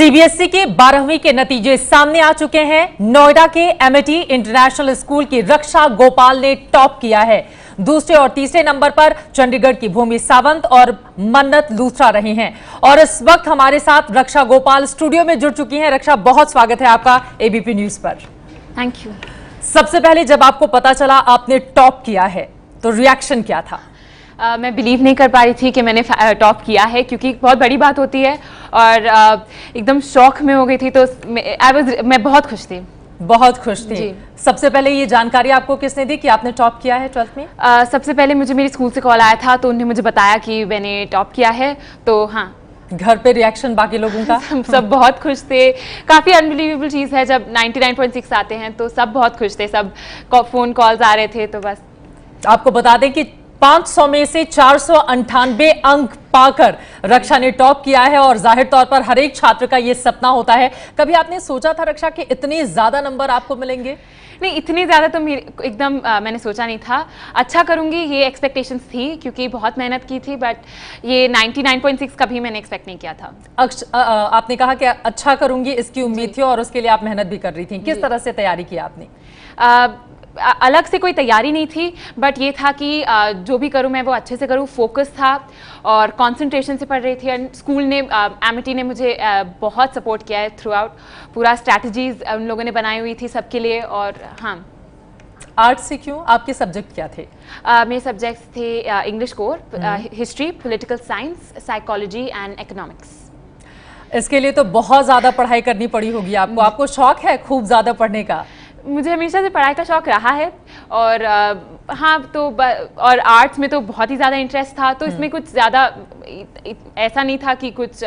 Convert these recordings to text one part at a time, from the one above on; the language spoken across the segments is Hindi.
सीबीएसई के 12वीं के नतीजे सामने आ चुके हैं। नोएडा के एमिटी इंटरनेशनल स्कूल की रक्षा गोपाल ने टॉप किया है। दूसरे और तीसरे नंबर पर चंडीगढ़ की भूमि सावंत और मन्नत लूथरा रही हैं। और इस वक्त हमारे साथ रक्षा गोपाल स्टूडियो में जुड़ चुकी हैं। रक्षा, बहुत स्वागत है आपका एबीपी न्यूज पर। Thank you. सबसे पहले जब आपको पता चला आपने टॉप किया है तो रिएक्शन क्या था? मैं बिलीव नहीं कर पा रही थी कि मैंने टॉप किया है, क्योंकि बहुत बड़ी बात होती है और एकदम शौक में हो गई थी। तो मैं बहुत खुश थी। बहुत खुश थी। सबसे पहले ये जानकारी आपको किसने दी कि आपने टॉप किया है 12th में? सबसे पहले मुझे मेरी स्कूल से कॉल आया था, तो उन्होंने मुझे बताया कि मैंने टॉप किया है। तो हाँ, घर पे रिएक्शन बाकी लोगों का? सब बहुत खुश थे। काफ़ी अनबिलीवेबल चीज़ है जब 99.6 आते हैं, तो सब बहुत खुश थे। सब फ़ोन कॉल्स आ रहे थे। तो बस आपको बता दें कि 500 में से 498 अंक पाकर रक्षा ने टॉप किया है और जाहिर तौर पर हर एक छात्र का ये सपना होता है। कभी आपने सोचा था रक्षा कि इतने ज्यादा नंबर आपको मिलेंगे? नहीं, इतनी ज़्यादा तो एकदम मैंने सोचा नहीं था। अच्छा करूँगी ये एक्सपेक्टेशंस थी, क्योंकि बहुत मेहनत की थी, बट ये 99.6 कभी मैंने एक्सपेक्ट नहीं किया था। आपने कहा कि अच्छा करूँगी, इसकी उम्मीद थी और उसके लिए आप मेहनत भी कर रही थी। किस तरह से तैयारी की आपने? अलग से कोई तैयारी नहीं थी, बट ये था कि जो भी करूँ मैं वो अच्छे से करूँ। फोकस था और कंसंट्रेशन से पढ़ रही थी। एंड स्कूल ने, एमिटी ने मुझे बहुत सपोर्ट किया है थ्रू आउट। पूरा स्ट्रैटेजीज उन लोगों ने बनाई हुई थी सबके लिए। और हाँ, आर्ट्स से क्यों? आपके सब्जेक्ट क्या थे? मेरे सब्जेक्ट्स थे English core, history, political science, psychology and economics. इसके लिए तो बहुत ज़्यादा पढ़ाई करनी पड़ी होगी आपको। आपको शौक है खूब ज़्यादा पढ़ने का? मुझे हमेशा से पढ़ाई का शौक रहा है। और हाँ, तो और आर्ट्स में तो बहुत ही ज़्यादा इंटरेस्ट था। तो इसमें कुछ ज़्यादा ऐसा नहीं था कि कुछ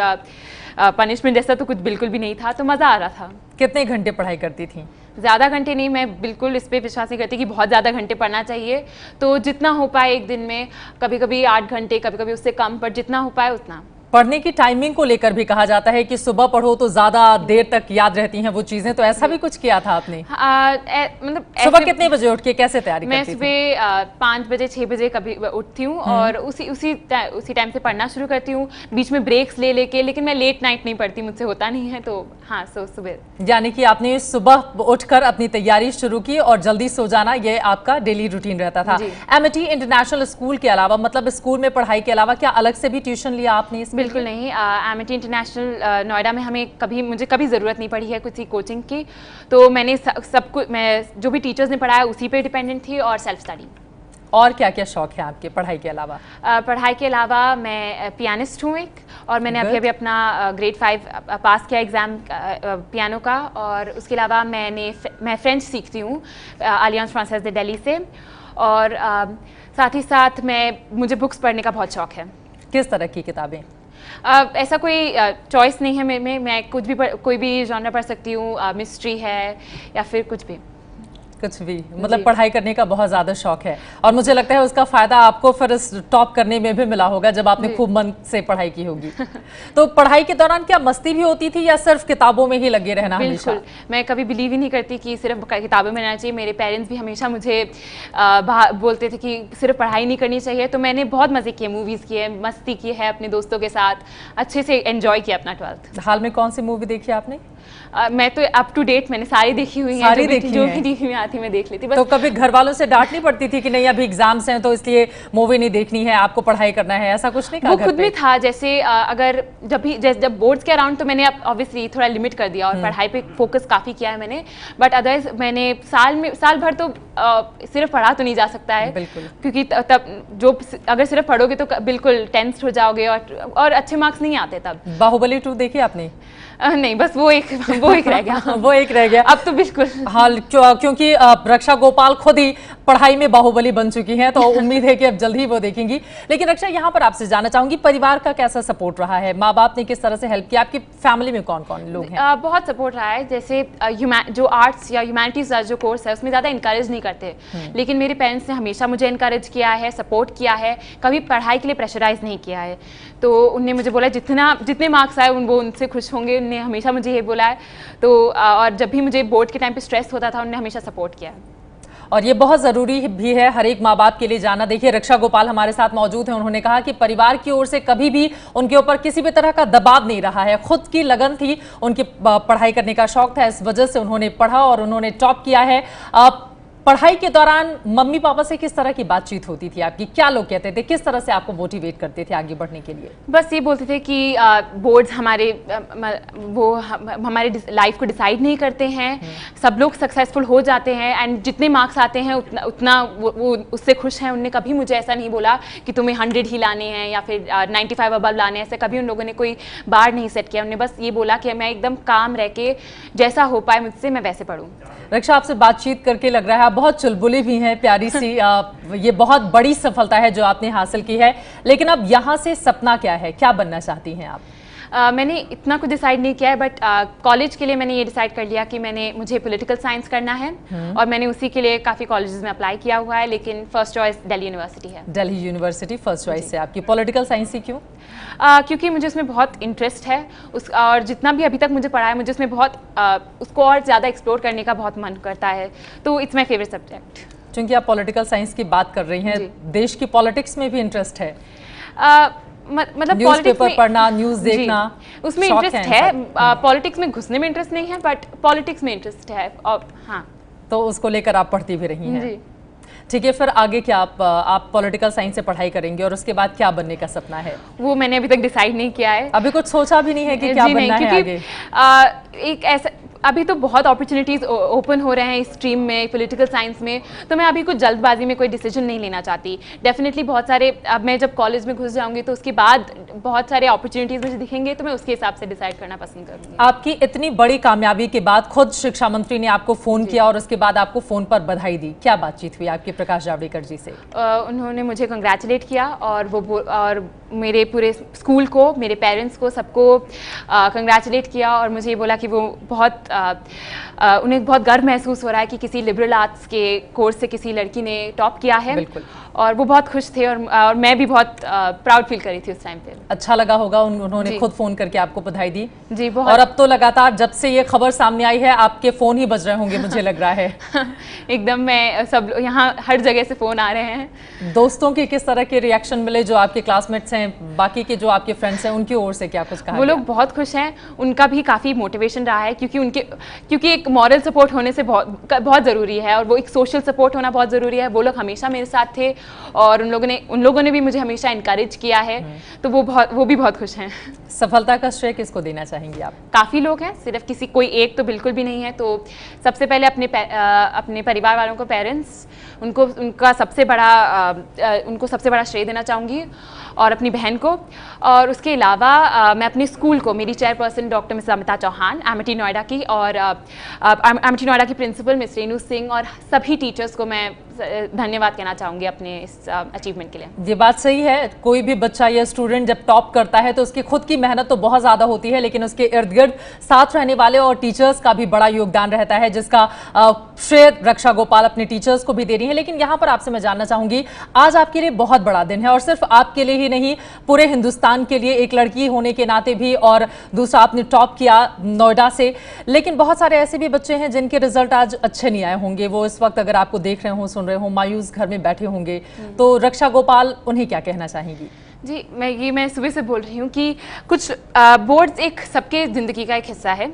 पनिशमेंट जैसा तो कुछ बिल्कुल भी नहीं था। तो मज़ा आ रहा था। कितने घंटे पढ़ाई करती थी? ज़्यादा घंटे नहीं, मैं बिल्कुल इस पर विश्वास नहीं करती कि बहुत ज़्यादा घंटे पढ़ना चाहिए। तो जितना हो पाए एक दिन में, कभी कभी 8 घंटे, कभी कभी उससे कम, पर जितना हो पाए उतना। पढ़ने की टाइमिंग को लेकर भी कहा जाता है कि सुबह पढ़ो तो ज्यादा देर तक याद रहती हैं वो चीजें। तो ऐसा भी कुछ किया था आपने? मतलब सुबह कितने बजे उठ के कैसे तैयारी करती थी? मैं सुबह 5 बजे 6 बजे कभी उठती हूँ और उसी टाइम से पढ़ना शुरू करती हूँ। बीच में ब्रेक्स ले लेके, लेकिन मैं लेट नाइट नहीं पढ़ती, मुझसे होता नहीं है। तो हाँ, सुबह। यानी कि आपने सुबह उठकर अपनी तैयारी शुरू की और जल्दी सो जाना, ये आपका डेली रूटीन रहता था। एमिटी इंटरनेशनल स्कूल के अलावा, मतलब स्कूल में पढ़ाई के अलावा, क्या अलग से भी ट्यूशन लिया आपने? बिल्कुल नहीं। एमिटी इंटरनेशनल नोएडा में मुझे कभी ज़रूरत नहीं पड़ी है किसी कोचिंग की। तो मैंने सब कुछ, मैं जो भी टीचर्स ने पढ़ाया उसी पे डिपेंडेंट थी, और सेल्फ स्टडी। और क्या क्या शौक है आपके पढ़ाई के अलावा? पढ़ाई के अलावा मैं पियानिस्ट हूँ एक, और मैंने अभी अपना ग्रेड 5 पास किया एग्ज़ाम पियानो का। और उसके अलावा मैं फ्रेंच सीखती हूँ अलियांस फ्रांसेस de दिल्ली से। और साथ ही साथ मुझे बुक्स पढ़ने का बहुत शौक है। किस तरह की किताबें? ऐसा कोई चॉइस नहीं है मैं कोई भी जॉनर पढ़ सकती हूँ। मिस्ट्री है या फिर कुछ भी। मतलब पढ़ाई करने का बहुत ज्यादा शौक है, और मुझे लगता है उसका फायदा आपको फिर इस टॉप करने में भी मिला होगा जब आपने खूब मन से पढ़ाई की होगी। तो पढ़ाई के दौरान क्या मस्ती भी होती थी या सिर्फ किताबों में ही लगे रहना? बिल्कुल, मैं कभी बिलीव ही नहीं करती कि सिर्फ किताबों में रहना चाहिए। मेरे पेरेंट्स भी हमेशा मुझे बोलते थे कि सिर्फ पढ़ाई नहीं करनी चाहिए। तो मैंने बहुत मजे किए, मूवीज किए, मस्ती की है अपने दोस्तों के साथ, अच्छे से एंजॉय किया अपना 12th। हाल में कौन सी मूवी देखी आपने? मैं तो अप टू डेट मैंने सारी देखी हुई है, जो भी टीवी में आती मैं देख लेती बस। तो कभी घर वालों से डांट नहीं पड़ती थी कि नहीं अभी एग्जाम्स हैं तो इसलिए मूवी नहीं देखनी है, आपको पढ़ाई करना है, ऐसा कुछ नहीं कहा? वो खुद भी था, जैसे अगर जब बोर्ड्स के अराउंड तो मैंने ऑब्वियसली थोड़ा लिमिट कर दिया और पढ़ाई पे फोकस काफ़ी किया है मैंने। बट अदरवाइज मैंने साल भर तो सिर्फ पढ़ा तो नहीं जा सकता है, बिल्कुल, क्योंकि तब अगर सिर्फ पढ़ोगे तो बिल्कुल टेंस हो जाओगे और अच्छे मार्क्स नहीं आते तब। बाहुबली 2 देखी आपने? नहीं, बस वो एक रह गया। वो एक रह गया। अब तो बिल्कुल हाल क्योंकि रक्षा गोपाल खुद ही पढ़ाई में बाहुबली बन चुकी हैं, तो उम्मीद है कि अब जल्द ही वो देखेंगी। लेकिन रक्षा, यहाँ पर आपसे जानना चाहूंगी, परिवार का कैसा सपोर्ट रहा है? माँ बाप ने किस तरह से हेल्प किया? आपकी फैमिली में कौन कौन लोग हैं? बहुत सपोर्ट रहा है। जैसे जो आर्ट्स या ह्यूमैनिटीज जो कोर्स है उसमें ज़्यादा इंकरेज नहीं करते, लेकिन मेरे पेरेंट्स ने हमेशा मुझे इंकरेज किया है, सपोर्ट किया है, कभी पढ़ाई के लिए प्रेशराइज नहीं किया है। तो उनने मुझे बोला जितने मार्क्स आए वो उनसे खुश होंगे, उन्होंने हमेशा मुझे ये बोला है। तो और जब भी मुझे बोर्ड के टाइम पे स्ट्रेस होता था उन्होंने हमेशा सपोर्ट किया है। और ये बहुत जरूरी भी है हर एक माँ बाप के लिए जाना। देखिए, रक्षा गोपाल हमारे साथ मौजूद हैं। उन्होंने कहा कि परिवार की ओर से कभी भी उनके ऊपर किसी भी तरह का दबाव नहीं रहा है, खुद की लगन थी, उनकी पढ़ाई करने का शौक था, इस वजह से उन्होंने पढ़ा और उन्होंने टॉप किया है। पढ़ाई के दौरान मम्मी पापा से किस तरह की बातचीत होती थी आपकी? क्या लोग कहते थे, किस तरह से आपको मोटिवेट करते थे आगे बढ़ने के लिए? बस ये बोलते थे कि बोर्ड्स हमारे हमारे लाइफ को डिसाइड नहीं करते हैं, सब लोग सक्सेसफुल हो जाते हैं एंड जितने मार्क्स आते हैं उतना वो उससे खुश हैं। उनने कभी मुझे ऐसा नहीं बोला कि तुम्हें 100 ही लाने हैं या फिर 95 अबव लाने हैं, ऐसे कभी उन लोगों ने कोई बार नहीं सेट किया। उन्होंने बस ये बोला कि मैं एकदम काम रह के जैसा हो पाए मुझसे मैं वैसे पढ़ूँ। रक्षा, आपसे बातचीत करके लग रहा है आप बहुत चुलबुली भी हैं, प्यारी सी। ये बहुत बड़ी सफलता है जो आपने हासिल की है, लेकिन अब यहाँ से सपना क्या है, क्या बनना चाहती हैं आप? मैंने इतना कुछ डिसाइड नहीं किया है, बट कॉलेज के लिए मैंने ये डिसाइड कर लिया कि मुझे पॉलिटिकल साइंस करना है और मैंने उसी के लिए काफ़ी कॉलेजेस में अप्लाई किया हुआ है, लेकिन फर्स्ट चॉइस दिल्ली यूनिवर्सिटी है। दिल्ली यूनिवर्सिटी फर्स्ट चॉइस है आपकी। पॉलिटिकल साइंस ही क्यों? क्योंकि मुझे उसमें बहुत इंटरेस्ट है और जितना भी अभी तक मुझे पढ़ा है मुझे उसमें बहुत उसको और ज़्यादा एक्सप्लोर करने का बहुत मन करता है, तो इट्स माई फेवरेट सब्जेक्ट। क्योंकि आप पॉलिटिकल साइंस की बात कर रही हैं, देश की पॉलिटिक्स में भी इंटरेस्ट है? मतलब न्यूज़पेपर पढ़ना, न्यूज़ देखना, उसमें इंटरेस्ट है। पॉलिटिक्स में घुसने में इंटरेस्ट नहीं है, बट पॉलिटिक्स में इंटरेस्ट है। और हाँ, तो उसको लेकर आप पढ़ती भी रही हैं। ठीक है, फिर आगे क्या? आप पॉलिटिकल साइंस से पढ़ाई करेंगे और उसके बाद क्या बनने का सपना है? वो मैंने अभी तक डिसाइड नहीं किया है। अभी कुछ सोचा भी नहीं है कि क्या बनना है आगे? एक ऐसा अभी तो बहुत अपॉर्चुनिटीज़ ओपन हो रहे हैं इस स्ट्रीम में, पॉलिटिकल साइंस में, तो मैं अभी कुछ जल्दबाजी में कोई डिसीजन नहीं लेना चाहती। डेफिनेटली बहुत सारे, अब मैं जब कॉलेज में घुस जाऊंगी तो उसके बाद बहुत सारे अपॉर्चुनिटीज़ मुझे दिखेंगे, तो मैं उसके हिसाब से डिसाइड करना पसंद करूँगी। आपकी इतनी बड़ी कामयाबी के बाद खुद शिक्षा मंत्री ने आपको फ़ोन किया और उसके बाद आपको फ़ोन पर बधाई दी, क्या बातचीत हुई आपके प्रकाश जावड़ेकर जी से? उन्होंने मुझे कंग्रेचुलेट किया और मेरे पूरे स्कूल को, मेरे पेरेंट्स को, सबको कंग्रेचुलेट किया और मुझे ये बोला कि वो बहुत उन्हें बहुत गर्व महसूस हो रहा है कि किसी लिबरल आर्ट्स के कोर्स से किसी लड़की ने टॉप किया है। बिल्कुल। और वो बहुत खुश थे और मैं भी बहुत प्राउड फील करी थी उस टाइम पे। अच्छा लगा होगा उन्होंने खुद फोन करके आपको बधाई दी? जी, बहुत। और अब तो लगातार जब से ये खबर सामने आई है आपके फोन ही बज रहे होंगे, मुझे लग रहा है। एकदम, मैं सब यहाँ हर जगह से फोन आ रहे हैं। दोस्तों के किस तरह के रिएक्शन मिले? जो आपके क्लासमेट्स हैं, बाकी के जो आपके फ्रेंड्स हैं, उनकी ओर से क्या कुछ कहा? वो लोग बहुत खुश हैं, उनका भी काफ़ी मोटिवेशन रहा है, क्योंकि एक मॉरल सपोर्ट होने से बहुत ज़रूरी है और वो एक सोशल सपोर्ट होना बहुत ज़रूरी है। वो लोग हमेशा मेरे साथ थे और उन लोगों ने भी मुझे हमेशा इनकरेज किया है, तो वो भी बहुत खुश हैं। सफलता का श्रेय किसको देना चाहेंगी आप? काफ़ी लोग हैं, सिर्फ कोई एक तो बिल्कुल भी नहीं है। तो सबसे पहले अपने परिवार वालों को, पेरेंट्स, उनको सबसे बड़ा श्रेय देना चाहूँगी और अपनी बहन को। और उसके अलावा मैं अपने स्कूल को, मेरी chairperson doctor miss Amita Chauhan Amity Noida की, और एमिटी नोएडा की प्रिंसिपल मिस रेनू सिंह और सभी टीचर्स को मैं धन्यवाद कहना चाहूँगी अपने इस अचीवमेंट के लिए। ये बात सही है, कोई भी बच्चा या स्टूडेंट जब टॉप करता है तो उसकी खुद की मेहनत तो बहुत ज़्यादा होती है, लेकिन उसके इर्द गिर्द साथ रहने वाले और टीचर्स का भी बड़ा योगदान रहता है, जिसका श्रेय रक्षा गोपाल अपने टीचर्स को भी दे रही है। लेकिन यहाँ पर आपसे मैं जानना चाहूँगी, आज आपके लिए बहुत बड़ा दिन है और सिर्फ आपके लिए ही नहीं, पूरे हिंदुस्तान के लिए, एक लड़की होने के नाते भी, और दूसरा आपने टॉप किया नोएडा से। लेकिन बहुत सारे ऐसे भी बच्चे हैं जिनके रिजल्ट आज अच्छे नहीं आए होंगे, वो इस वक्त अगर आपको देख रहे हों, सुन रहे हो, मायूस घर में बैठे होंगे, तो रक्षा गोपाल उन्हें क्या कहना चाहेंगी? जी, मैं सुबह से बोल रही हूँ कि कुछ बोर्ड्स एक सबके ज़िंदगी का एक हिस्सा है।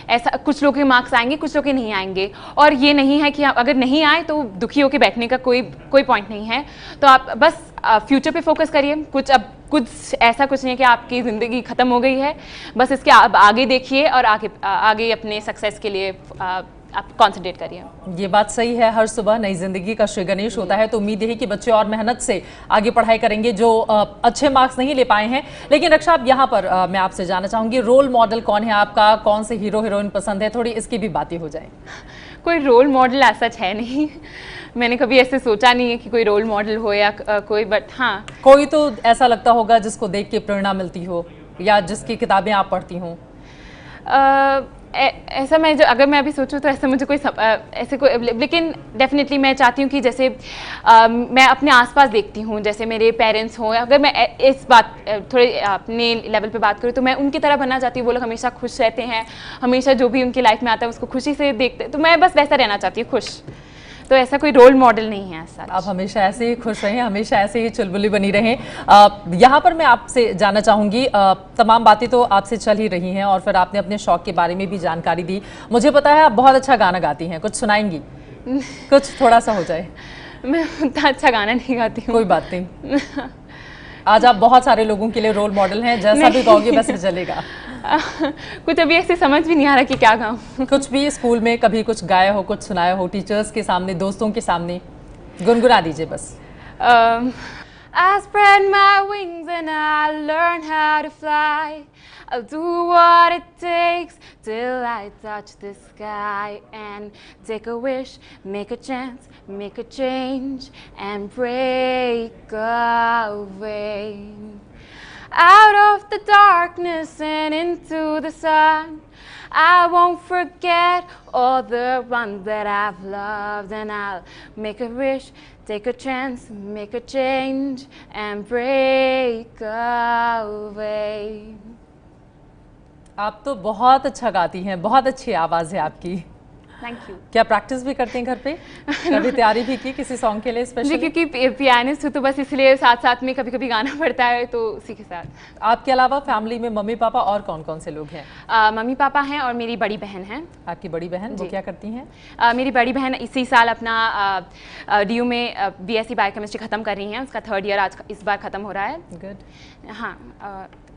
ऐसा कुछ लोगों के मार्क्स आएंगे, कुछ लोग के नहीं आएंगे, और ये नहीं है कि अगर नहीं आए तो दुखी होकर बैठने का कोई पॉइंट नहीं है। तो आप बस फ्यूचर पे फोकस करिए। कुछ ऐसा कुछ नहीं है कि आपकी ज़िंदगी ख़त्म हो गई है, बस इसके आगे देखिए और आगे अपने सक्सेस के लिए आप कॉन्सेंट्रेट करिए। ये बात सही है, हर सुबह नई जिंदगी का श्री गणेश होता है, तो उम्मीद है कि बच्चे और मेहनत से आगे पढ़ाई करेंगे जो अच्छे मार्क्स नहीं ले पाए हैं। लेकिन रक्षा, आप यहाँ पर मैं आपसे जानना चाहूँगी, रोल मॉडल कौन है आपका? कौन से हीरो हीरोइन पसंद है? थोड़ी इसकी भी बातें हो जाए। कोई रोल मॉडल ऐसा है नहीं, मैंने कभी ऐसे सोचा नहीं है कि कोई रोल मॉडल हो या कोई, बट हाँ, कोई तो ऐसा लगता होगा जिसको देख के प्रेरणा मिलती हो या जिसकी किताबें आप पढ़ती हों। ऐसा अगर मैं अभी सोचूं तो ऐसा मुझे लेकिन डेफिनेटली मैं चाहती हूँ कि जैसे मैं अपने आसपास देखती हूँ, जैसे मेरे पेरेंट्स हों, अगर मैं इस बात थोड़े अपने लेवल पे बात करूँ तो मैं उनकी तरह बनना चाहती हूँ। वो लोग हमेशा खुश रहते हैं, हमेशा जो भी उनकी लाइफ में आता है उसको खुशी से देखते हैं, तो मैं बस वैसा रहना चाहती हूँ, खुश। तो ऐसा कोई रोल मॉडल नहीं है ऐसा। आप हमेशा ऐसे ही खुश रहें, हमेशा ऐसे ही चुलबुली बनी रहें। यहाँ पर मैं आपसे जानना चाहूँगी, तमाम बातें तो आपसे चल ही रही हैं और फिर आपने अपने शौक के बारे में भी जानकारी दी। मुझे पता है आप बहुत अच्छा गाना गाती हैं, कुछ सुनाएंगी? कुछ थोड़ा सा हो जाए। मैं उतना अच्छा गाना नहीं गाती हूँ। कोई बात नहीं, आज आप बहुत सारे लोगों के लिए रोल मॉडल हैं, जैसा भी गाओगे वैसे चलेगा। कुछ अभी ऐसे समझ भी नहीं आ रहा कि क्या गाऊं। कुछ भी स्कूल में कभी कुछ गाया हो, कुछ सुनाया हो, टीचर्स के सामने, दोस्तों के सामने, गुनगुना दीजिए बस। I spread my wings and I learn how to fly. I'll do what it takes till I touch the sky and take a wish, make a chance, make a change and break away. Out of the darkness and into the sun, I won't forget all the ones that I've loved, and I'll make a wish, take a chance, make a change and break away. आप तो बहुत अच्छा गाती हैं, बहुत अच्छी आवाज़ है आपकी। Thank you. क्या प्रैक्टिस भी करते हैं घर पे? कभी तैयारी भी की किसी सॉन्ग के लिए जी, स्पेशली? क्योंकि पियानिस्ट हूँ तो बस इसलिए साथ साथ में कभी कभी गाना पड़ता है, तो उसी के साथ। आपके अलावा फैमिली में मम्मी पापा और कौन कौन से लोग हैं? मम्मी पापा हैं और मेरी बड़ी बहन है। आपकी बड़ी बहन, वो क्या करती हैं? मेरी बड़ी बहन इसी साल अपना DU में BSc बायोकेमिस्ट्री ख़त्म कर रही हैं। उसका 3rd ईयर आज इस बार ख़त्म हो रहा है। गुड। हाँ।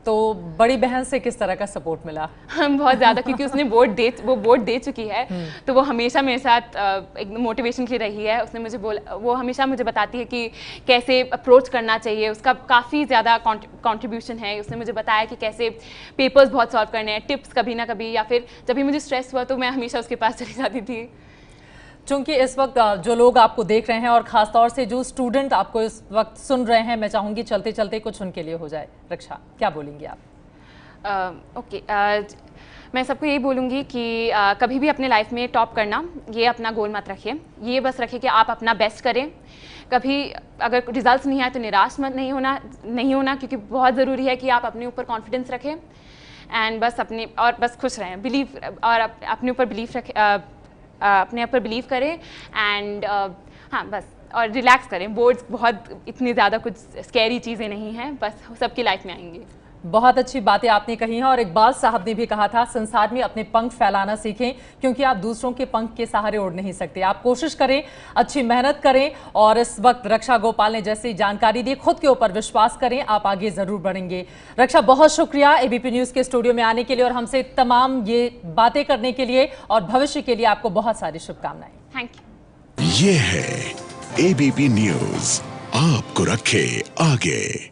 तो बड़ी बहन से किस तरह का सपोर्ट मिला? बहुत ज़्यादा, क्योंकि उसने वो बोर्ड दे चुकी है, तो वो हमेशा मेरे साथ एक मोटिवेशन के लिए रही है। उसने मुझे वो हमेशा मुझे बताती है कि कैसे अप्रोच करना चाहिए। उसका काफ़ी ज़्यादा कंट्रीब्यूशन है। उसने मुझे बताया कि कैसे पेपर्स बहुत सॉल्व करने हैं, टिप्स कभी ना कभी, या फिर जब भी मुझे स्ट्रेस हुआ तो मैं हमेशा उसके पास चली जाती थी। चूंकि इस वक्त जो लोग आपको देख रहे हैं और ख़ास तौर से जो स्टूडेंट आपको इस वक्त सुन रहे हैं, मैं चाहूँगी चलते चलते कुछ उनके लिए हो जाए। रक्षा, क्या बोलेंगी आप? ओके, मैं सबको यही बोलूँगी कि कभी भी अपने लाइफ में टॉप करना, ये अपना गोल मत रखिए। ये बस रखिए कि आप अपना बेस्ट करें। कभी अगर रिजल्ट्स नहीं आए तो निराश मत नहीं होना, क्योंकि बहुत ज़रूरी है कि आप अपने ऊपर कॉन्फिडेंस रखें एंड बस खुश रहें, बिलीव और अपने ऊपर अपने ऊपर बिलीव करें एंड हाँ बस, और रिलैक्स करें। बोर्ड्स बहुत इतनी ज़्यादा कुछ स्कैरी चीज़ें नहीं हैं, बस सबकी लाइफ में आएंगी। बहुत अच्छी बातें आपने कही हैं और इकबाल साहब ने भी कहा था, संसार में अपने पंख फैलाना सीखें, क्योंकि आप दूसरों के पंख के सहारे उड़ नहीं सकते। आप कोशिश करें, अच्छी मेहनत करें और इस वक्त रक्षा गोपाल ने जैसी जानकारी दी, खुद के ऊपर विश्वास करें, आप आगे जरूर बढ़ेंगे। रक्षा, बहुत शुक्रिया ABP न्यूज़ के स्टूडियो में आने के लिए और हमसे तमाम ये बातें करने के लिए, और भविष्य के लिए आपको बहुत सारी शुभकामनाएं। Thank you. ये है ABP न्यूज़, आपको रखे आगे।